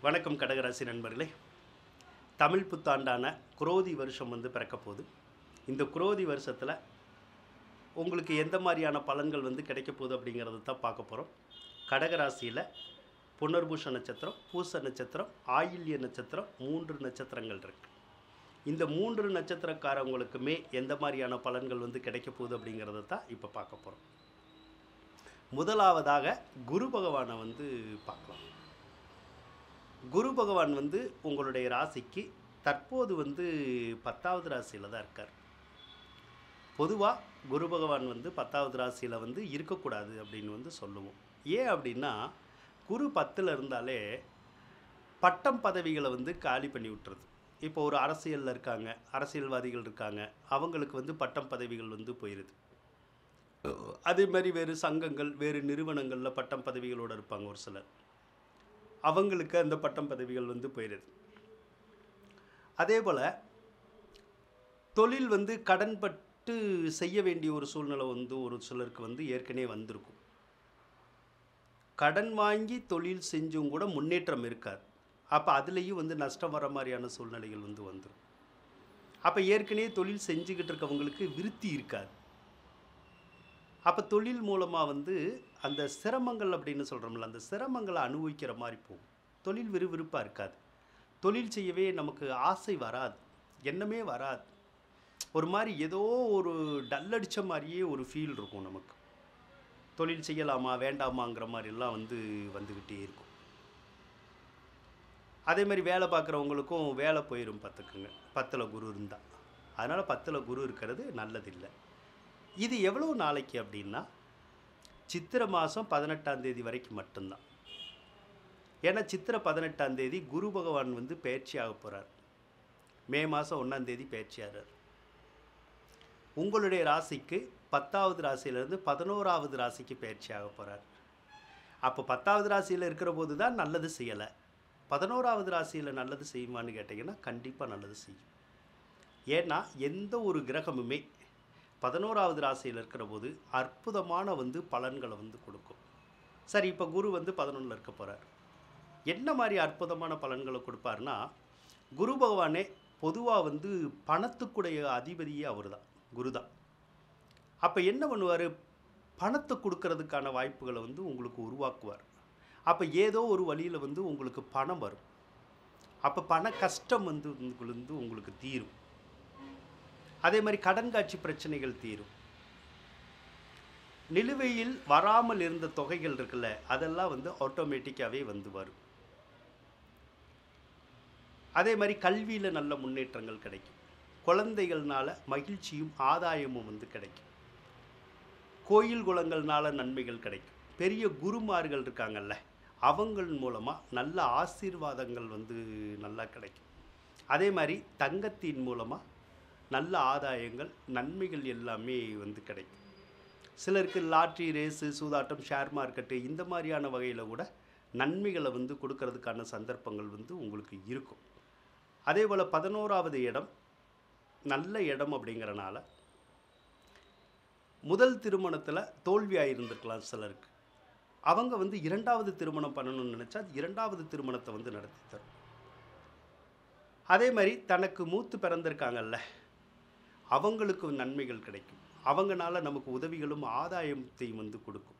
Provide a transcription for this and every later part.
வணக்கம் கடகராசி நண்பர்களே. தமிழ் புத்தாண்டான குரோதி வருஷம் பிறக்க போகுது. இந்த குரோதி வருஷத்தில் உங்களுக்கு எந்த மாதிரியான பலன்கள் கிடைக்க போகுது அப்படிங்கிறத தான் பார்க்க போகிறோம். கடகராசியில் புனர்பூஷ நட்சத்திரம், பூச நட்சத்திரம், ஆயில்ய நட்சத்திரம் 3 நட்சத்திரங்கள் இருக்குது. இந்த 3 நட்சத்திரக்காரவங்களுக்குமே எந்த மாதிரியான பலன்கள் கிடைக்க போகுது அப்படிங்கிறத தான் இப்போ பார்க்க போகிறோம். முதலாவதாக குரு பகவானை பார்க்கலாம். குரு பகவான் உங்களுடைய ராசிக்கு தற்போது 10வது ராசியில் தான் இருக்கார். பொதுவாக குரு பகவான் 10வது ராசியில் இருக்கக்கூடாது அப்படின்னு சொல்லுவோம். ஏன் அப்படின்னா, குரு 10ல் இருந்தாலே பட்டம் பதவிகளை காலி பண்ணி விட்டுறது. இப்போ ஒரு அரசியலில் இருக்காங்க, அரசியல்வாதிகள் இருக்காங்க, அவங்களுக்கு பட்டம் பதவிகள் போயிடுது. அதே மாதிரி வேறு சங்கங்கள், வேறு நிறுவனங்களில் பட்டம் பதவிகளோடு இருப்பாங்க ஒரு சிலர், அவங்களுக்கு அந்த பட்டம் பதவிகள் போயிடுது. அதே போல் தொழில் கடன்பட்டு செய்ய வேண்டிய ஒரு சூழ்நிலை ஒரு சிலருக்கு ஏற்கனவே வந்திருக்கும். கடன் வாங்கி தொழில் செஞ்சும் கூட முன்னேற்றம் இருக்காது. அப்போ அதுலேயும் நஷ்டம் வர மாதிரியான சூழ்நிலைகள் வந்துடும். அப்போ ஏற்கனவே தொழில் செஞ்சுக்கிட்டு இருக்கவங்களுக்கு விருத்தி இருக்காது. அப்போ தொழில் மூலமாக அந்த சிரமங்கள் அப்படின்னு சொல்கிறோம்ல, அந்த சிரமங்களை அனுபவிக்கிற மாதிரி போகும். தொழில் விறுவிறுப்பாக இருக்காது. தொழில் செய்யவே நமக்கு ஆசை வராது, எண்ணமே வராது. ஒரு மாதிரி ஏதோ ஒரு டல்லடித்த மாதிரியே ஒரு ஃபீல் இருக்கும் நமக்கு. தொழில் செய்யலாமா வேண்டாமாங்கிற மாதிரிலாம் வந்துக்கிட்டே இருக்கும். அதே மாதிரி வேலை பார்க்குறவங்களுக்கும் வேலை போயிடும் பார்த்துக்குங்க, 10ல் குரு இருந்தால். அதனால் 10ல் குரு இருக்கிறது நல்லதில்லை. இது எவ்வளோ நாளைக்கு அப்படின்னா, சித்திரை மாதம் 18ஆம் தேதி வரைக்கும் மட்டும்தான். ஏன்னா சித்திரை 18ஆம் தேதி குரு பகவான் பயிற்சி ஆக போகிறார். மே மாதம் 1ஆம் தேதி பயிற்சி ஆகிறார். உங்களுடைய ராசிக்கு 10வது ராசியிலேருந்து 11வது ராசிக்கு பயிற்சி ஆக போகிறார். அப்போ 10வது ராசியில் இருக்கிற போது தான் நல்லது செய்யலை. 11வது ராசியில் நல்லது செய்யுமான்னு கேட்டிங்கன்னா கண்டிப்பாக நல்லது செய்யும். ஏன்னா எந்த ஒரு கிரகமுமே 11வது ராசியில் இருக்கிற போது அற்புதமான பலன்களை கொடுக்கும். சரி, இப்போ குரு 11ல் இருக்க போகிறார். என்ன மாதிரி அற்புதமான பலன்களை கொடுப்பார்னா, குரு பகவானே பொதுவாக பணத்துக்குடைய அதிபதியே அவர் தான், குரு தான். அப்போ என்ன பண்ணுவார், பணத்தை கொடுக்கறதுக்கான வாய்ப்புகளை உங்களுக்கு உருவாக்குவார். அப்போ ஏதோ ஒரு வழியில் உங்களுக்கு பணம் வரும். அப்போ பண கஷ்டம் உங்களுக்கு தீரும். அதே மாதிரி கடன் காட்சி பிரச்சனைகள் தீரும். நிலுவையில் வராமல் இருந்த தொகைகள் இருக்குல்ல, அதெல்லாம் ஆட்டோமேட்டிக்காகவே வரும். அதே மாதிரி கல்வியில் நல்ல முன்னேற்றங்கள் கிடைக்கும். குழந்தைகள்னால மகிழ்ச்சியும் ஆதாயமும் கிடைக்கும். கோயில் குளங்கள்னால நன்மைகள் கிடைக்கும். பெரிய குருமார்கள் இருக்காங்கல்ல, அவங்கள் மூலமாக நல்ல ஆசீர்வாதங்கள் நல்லா கிடைக்கும். அதே மாதிரி தங்கத்தின் மூலமாக நல்ல ஆதாயங்கள், நன்மைகள் எல்லாமே கிடைக்கும். சிலருக்கு லாட்ரி, ரேஸு, சூதாட்டம், ஷேர் மார்க்கெட்டு இந்த மாதிரியான வகையில் கூட நன்மைகளை கொடுக்கறதுக்கான சந்தர்ப்பங்கள் உங்களுக்கு இருக்கும். அதே போல் 11வது இடம் நல்ல இடம் அப்படிங்கிறனால முதல் திருமணத்தில் தோல்வியாக இருந்திருக்கலாம் சிலருக்கு. அவங்க 2வது திருமணம் பண்ணணும்னு நினச்சா 2வது திருமணத்தை நடத்தி தரும். அதே மாதிரி தனக்கு மூத்து பிறந்திருக்காங்கல்ல, அவங்களுக்கு நன்மைகள் கிடைக்கும். அவங்களால நமக்கு உதவிகளும் ஆதாயத்தையும் கொடுக்கும்.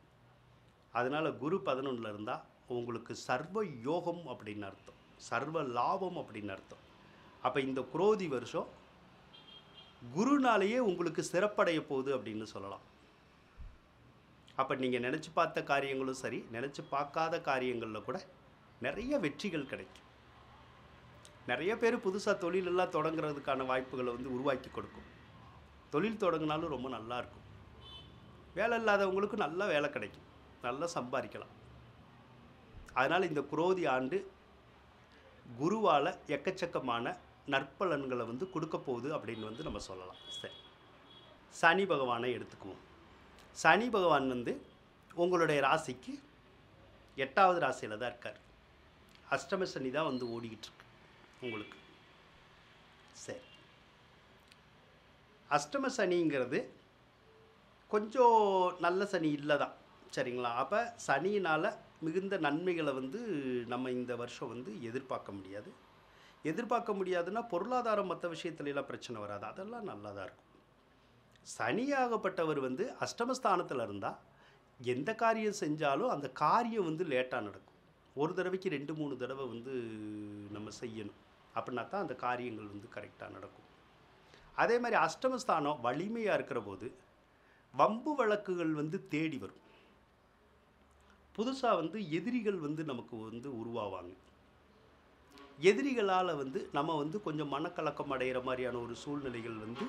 அதனால் குரு 11ல் இருந்தால் உங்களுக்கு சர்வ யோகம் அப்படின்னு அர்த்தம், சர்வ லாபம் அப்படின்னு அர்த்தம். அப்போ இந்த குரோதி வருஷம் குருனாலேயே உங்களுக்கு சிறப்படைய போகுது அப்படின்னு சொல்லலாம். அப்போ நீங்கள் நினச்சி பார்த்த காரியங்களும் சரி, நினச்சி பார்க்காத காரியங்களில் கூட நிறைய வெற்றிகள் கிடைக்கும். நிறைய பேர் புதுசாக தொழிலெல்லாம் தொடங்குறதுக்கான வாய்ப்புகளை உருவாக்கி கொடுக்கும். தொழில் தொடங்கினாலும் ரொம்ப நல்லாயிருக்கும். வேலை இல்லாதவங்களுக்கு நல்ல வேலை கிடைக்கும், நல்லா சம்பாதிக்கலாம். அதனால் இந்த குரோதி ஆண்டு குருவால் எக்கச்சக்கமான நற்பலன்களை கொடுக்க போகுது அப்படின்னு நம்ம சொல்லலாம். சரி, சனி பகவானை எடுத்துக்குவோம். சனி பகவான் உங்களுடைய ராசிக்கு 8வது ராசியில் தான் இருக்கார். அஷ்டம சனி தான் ஓடிக்கிட்டு இருக்கு உங்களுக்கு. சரி, அஷ்டம சனிங்கிறது கொஞ்சம் நல்ல சனி இல்லை தான், சரிங்களா? அப்போ சனியினால் மிகுந்த நன்மைகளை வந்து நம்ம இந்த வருஷம் வந்து எதிர்பார்க்க முடியாது. எதிர்பார்க்க முடியாதுன்னா பொருளாதாரம் மற்ற விஷயத்துலலாம் பிரச்சனை வராது. அதெல்லாம் நல்லா தான் இருக்கும். சனியாகப்பட்டவர் வந்து அஷ்டமஸ்தானத்தில் இருந்தால் எந்த காரியம் செஞ்சாலும் அந்த காரியம் வந்து லேட்டாக நடக்கும். ஒரு தடவைக்கு 2, 3 தடவை வந்து நம்ம செய்யணும். அப்படின்னா தான் அந்த காரியங்கள் வந்து கரெக்டாக நடக்கும். அதே மாதிரி அஷ்டமஸ்தானம் வலிமையாக இருக்கிற போது வம்பு வழக்குகள் வந்து தேடி வரும். புதுசாக வந்து எதிரிகள் வந்து நமக்கு வந்து உருவாவாங்க. எதிரிகளால் வந்து நம்ம வந்து கொஞ்சம் மனக்கலக்கம் அடைகிற மாதிரியான ஒரு சூழ்நிலைகள் வந்து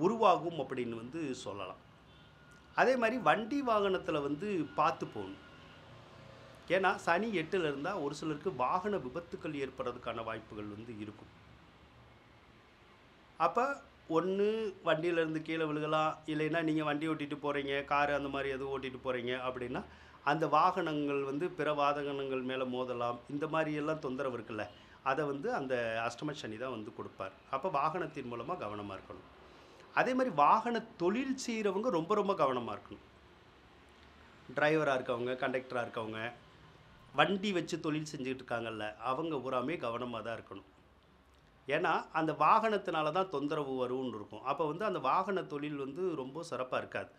உருவாகும் அப்படின்னு வந்து சொல்லலாம். அதே மாதிரி வண்டி வாகனத்தில் வந்து பார்த்து போகணும். ஏன்னா சனி 8ல் இருந்தால் ஒரு சிலருக்கு வாகன விபத்துக்கள் ஏற்படுறதுக்கான வாய்ப்புகள் வந்து இருக்கும். அப்போ ஒன்று வண்டியிலேருந்து கீழே விழுகலாம், இல்லைன்னா நீங்கள் வண்டி ஓட்டிகிட்டு போகிறீங்க, காரு அந்த மாதிரி எதுவும் ஓட்டிகிட்டு போகிறீங்க அப்படின்னா அந்த வாகனங்கள் வந்து பிற வாகனங்கள் மேலே மோதலாம். இந்த மாதிரியெல்லாம் தொந்தரவு இருக்குல்ல, அதை வந்து அந்த அஷ்டம சனி தான் வந்து கொடுப்பார். அப்போ வாகனத்தின் மூலமாக கவனமாக இருக்கணும். அதே மாதிரி வாகன தொழில் செய்கிறவங்க ரொம்ப ரொம்ப கவனமாக இருக்கணும். டிரைவராக இருக்கவங்க, கண்டக்டராக இருக்கவங்க, வண்டி வச்சு தொழில் செஞ்சுக்கிட்டு இருக்காங்கல்ல, அவங்க பூராமே கவனமாக தான் இருக்கணும். ஏன்னா அந்த வாகனத்தினால தான் தொந்தரவு வரும்னு இருக்கும். அப்போ வந்து அந்த வாகன தொழில் வந்து ரொம்ப சிறப்பாக இருக்காது.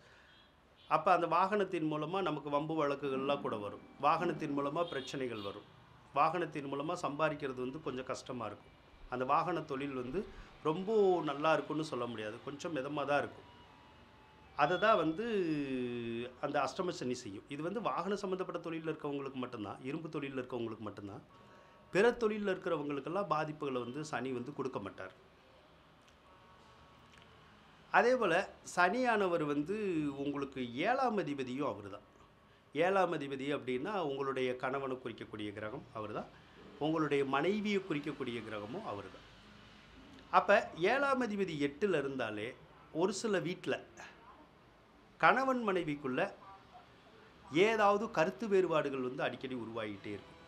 அப்போ அந்த வாகனத்தின் மூலமாக நமக்கு வம்பு வழக்குகள்லாம் கூட வரும். வாகனத்தின் மூலமாக பிரச்சனைகள் வரும். வாகனத்தின் மூலமாக சம்பாதிக்கிறது வந்து கொஞ்சம் கஷ்டமாக இருக்கும். அந்த வாகன தொழில் வந்து ரொம்ப நல்லா இருக்கும்னு சொல்ல முடியாது. கொஞ்சம் மிதமாக தான் இருக்கும். அதை தான் வந்து அந்த அஷ்டம சனி செய்யும். இது வந்து வாகன சம்மந்தப்பட்ட தொழிலில் இருக்கவங்களுக்கு மட்டும்தான், இரும்பு தொழிலில் இருக்கவங்களுக்கு மட்டும்தான். பிற தொழிலில் இருக்கிறவங்களுக்கெல்லாம் பாதிப்புகளை வந்து சனி வந்து கொடுக்க மாட்டார். அதே போல் சனியானவர் வந்து உங்களுக்கு 7ஆம் அதிபதியும் அவர் தான். 7ஆம் அதிபதி அப்படின்னா உங்களுடைய கணவனை குறிக்கக்கூடிய கிரகம் அவர் தான். உங்களுடைய மனைவியை குறிக்கக்கூடிய கிரகமும் அவர் தான். அப்போ 7ஆம் அதிபதி 8ல் இருந்தாலே ஒரு சில வீட்டில் கணவன் மனைவிக்குள்ள ஏதாவது கருத்து வேறுபாடுகள் வந்து அடிக்கடி உருவாகிட்டே இருக்கும்.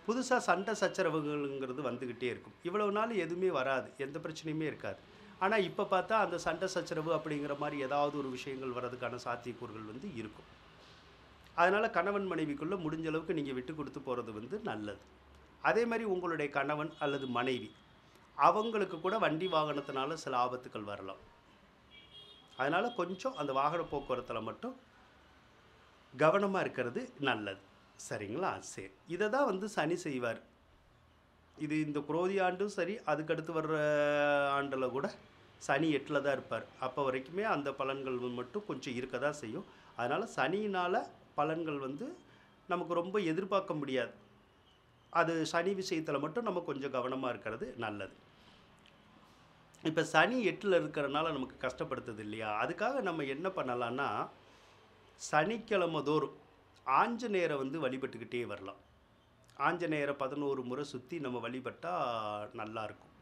புதுசாக சண்டை சச்சரவுகள்ங்கிறது வந்துக்கிட்டே இருக்கும். இவ்வளவு நாள் எதுவுமே வராது, எந்த பிரச்சனையுமே இருக்காது. ஆனால் இப்போ பார்த்தா அந்த சண்டை சச்சரவு அப்படிங்கிற மாதிரி ஏதாவது ஒரு விஷயங்கள் வர்றதுக்கான சாத்தியக்கூறுகள் வந்து இருக்கும். அதனால் கணவன் மனைவிக்குள்ளே முடிஞ்ச அளவுக்கு நீங்கள் விட்டு கொடுத்து போகிறது வந்து நல்லது. அதே மாதிரி உங்களுடைய கணவன் அல்லது மனைவி அவங்களுக்கு கூட வண்டி வாகனத்தினால சில ஆபத்துக்கள் வரலாம். அதனால் கொஞ்சம் அந்த வாகன போக்குவரத்தில் மட்டும் கவனமாக இருக்கிறது நல்லது. சரிங்களா? சரி, இதை தான் வந்து சனி செய்வார். இது இந்த குரோதி ஆண்டும் சரி, அதுக்கடுத்து வர்ற ஆண்டில் கூட சனி 8ல் தான் இருப்பார். அப்போ வரைக்குமே அந்த பலன்கள் மட்டும் கொஞ்சம் இருக்க தான் செய்யும். அதனால் சனியினால் பலன்கள் வந்து நமக்கு ரொம்ப எதிர்பார்க்க முடியாது. அது சனி விஷயத்தில் மட்டும் நம்ம கொஞ்சம் கவனமாக இருக்கிறது நல்லது. இப்போ சனி 8ல் இருக்கிறனால நமக்கு கஷ்டப்படுத்துது இல்லையா? அதுக்காக நம்ம என்ன பண்ணலான்னா, சனிக்கிழமை தோறும் ஆஞ்சநேயரை வந்து வழிபட்டுக்கிட்டே வரலாம். ஆஞ்சநேயரை 11 முறை சுற்றி நம்ம வழிபட்டால் நல்லாயிருக்கும்.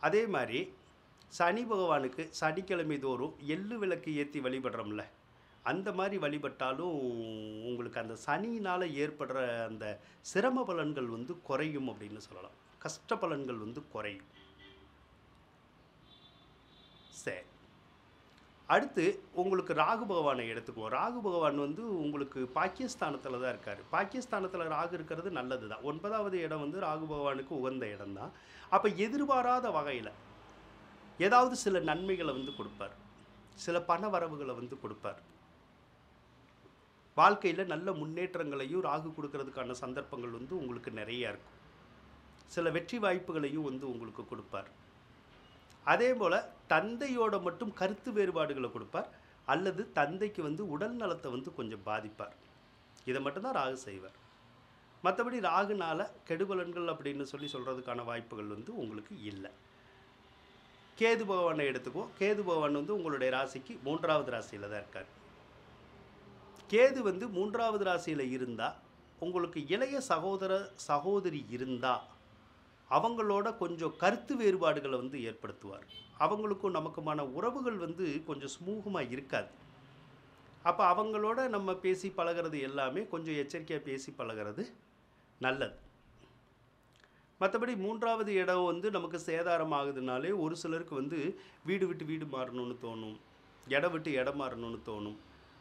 அதே மாதிரி சனி பகவானுக்கு சனிக்கிழமை தோறும் எள்ளு விளக்கு ஏற்றி வழிபடுறோம்ல, அந்த மாதிரி வழிபட்டாலும் உங்களுக்கு அந்த சனியினால் ஏற்படுற அந்த சிரம பலன்கள் வந்து குறையும் அப்படின்னு சொல்லலாம். கஷ்ட பலன்கள் வந்து குறையும். சரி, அடுத்து உங்களுக்கு ராகு பகவானை எடுத்துக்குவோம். ராகு பகவான் வந்து உங்களுக்கு பாக்கியஸ்தானத்தில் தான் இருக்கார். பாக்கியஸ்தானத்தில் ராகு இருக்கிறது நல்லது தான். 9வது இடம் வந்து ராகு பகவானுக்கு உகந்த இடம் தான். அப்போ எதிர்பாராத வகையில் ஏதாவது சில நன்மைகளை வந்து கொடுப்பார், சில பண வரவுகளை வந்து கொடுப்பார். வாழ்க்கையில் நல்ல முன்னேற்றங்களையும் ராகு கொடுக்கறதுக்கான சந்தர்ப்பங்கள் வந்து உங்களுக்கு நிறையா இருக்கும். சில வெற்றி வாய்ப்புகளையும் வந்து உங்களுக்கு கொடுப்பார். அதே போல் தந்தையோட மட்டும் கருத்து வேறுபாடுகளை கொடுப்பார், அல்லது தந்தைக்கு வந்து உடல் நலத்தை வந்து கொஞ்சம் பாதிப்பார். இதை மட்டும்தான் ராகு செய்வார். மற்றபடி ராகுனால கெடுபலன்கள் அப்படின்னு சொல்கிறதுக்கான வாய்ப்புகள் வந்து உங்களுக்கு இல்லை. கேது பகவானை எடுத்துக்குவோம். கேது பகவான் வந்து உங்களுடைய ராசிக்கு 3வது ராசியில் தான் இருக்கார். கேது வந்து 3வது ராசியில் இருந்தால் உங்களுக்கு இளைய சகோதர சகோதரி இருந்தால் அவங்களோட கொஞ்சம் கருத்து வேறுபாடுகளை வந்து ஏற்படுத்துவார். அவங்களுக்கும் நமக்குமான உறவுகள் வந்து கொஞ்சம் சுமூகமாக இருக்காது. அப்போ அவங்களோட நம்ம பேசி பழகிறது எல்லாமே கொஞ்சம் எச்சரிக்கையாக பேசி பழகிறது நல்லது. மற்றபடி 3வது இடம் வந்து நமக்கு சேதாரம் ஆகுதுனாலே ஒரு சிலருக்கு வந்து வீடு விட்டு வீடு மாறணும்னு தோணும், இடம் விட்டு இடம் மாறணும்னு தோணும்.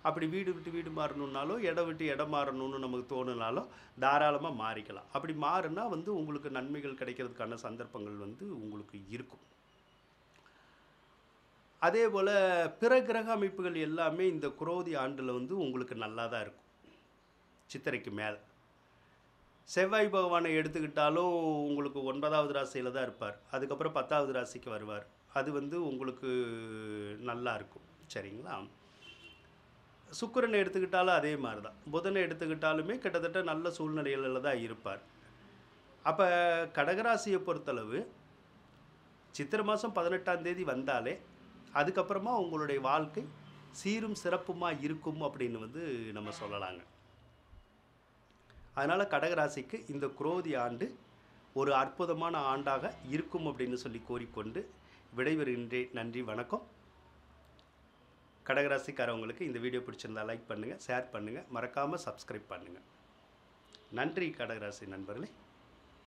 அப்படி வீடு விட்டு வீடு மாறணுன்னாலோ, இடம் விட்டு இடம் மாறணும்னு நமக்கு தோணுனாலும், தாராளமா மாறிக்கலாம். அப்படி மாறுனா வந்து உங்களுக்கு நன்மைகள் கிடைக்கிறதுக்கான சந்தர்ப்பங்கள் வந்து உங்களுக்கு இருக்கும். அதேபோல பிற கிரக அமைப்புகள் எல்லாமே இந்த குரோதி ஆண்டுல வந்து உங்களுக்கு நல்லா தான் இருக்கும். சித்திரைக்கு மேல. செவ்வாய் பகவானை எடுத்துக்கிட்டாலும் உங்களுக்கு 9வது ராசியில தான் இருப்பார். அதுக்கப்புறம் 10வது ராசிக்கு வருவார். அது வந்து உங்களுக்கு நல்லா இருக்கும். சரிங்களா? சுக்கிரனை எடுத்துக்கிட்டாலும் அதே மாரி தான். புதனை எடுத்துக்கிட்டாலுமே கிட்டத்தட்ட நல்ல சூழ்நிலைகள்ல தான் இருப்பார். அப்ப கடகராசிய பொறுத்தளவு சித்திரை மாசம் 18ஆம் தேதி வந்தாலே, அதுக்கப்புறமா உங்களுடைய வாழ்க்கை சீரும் சிறப்புமா இருக்கும் அப்படின்னு வந்து நம்ம சொல்லலாங்க. அதனால கடகராசிக்கு இந்த குரோதி ஆண்டு ஒரு அற்புதமான ஆண்டாக இருக்கும் அப்படின்னு சொல்லி கூறிக்கொண்டு விடைபெறுகின்றேன். நன்றி, வணக்கம். கடகராசிக்காரவங்களுக்கு இந்த வீடியோ பிடிச்சிருந்தா லைக் பண்ணுங்கள், ஷேர் பண்ணுங்கள், மறக்காமல் சப்ஸ்கிரைப் பண்ணுங்கள். நன்றி கடகராசி நண்பர்களே.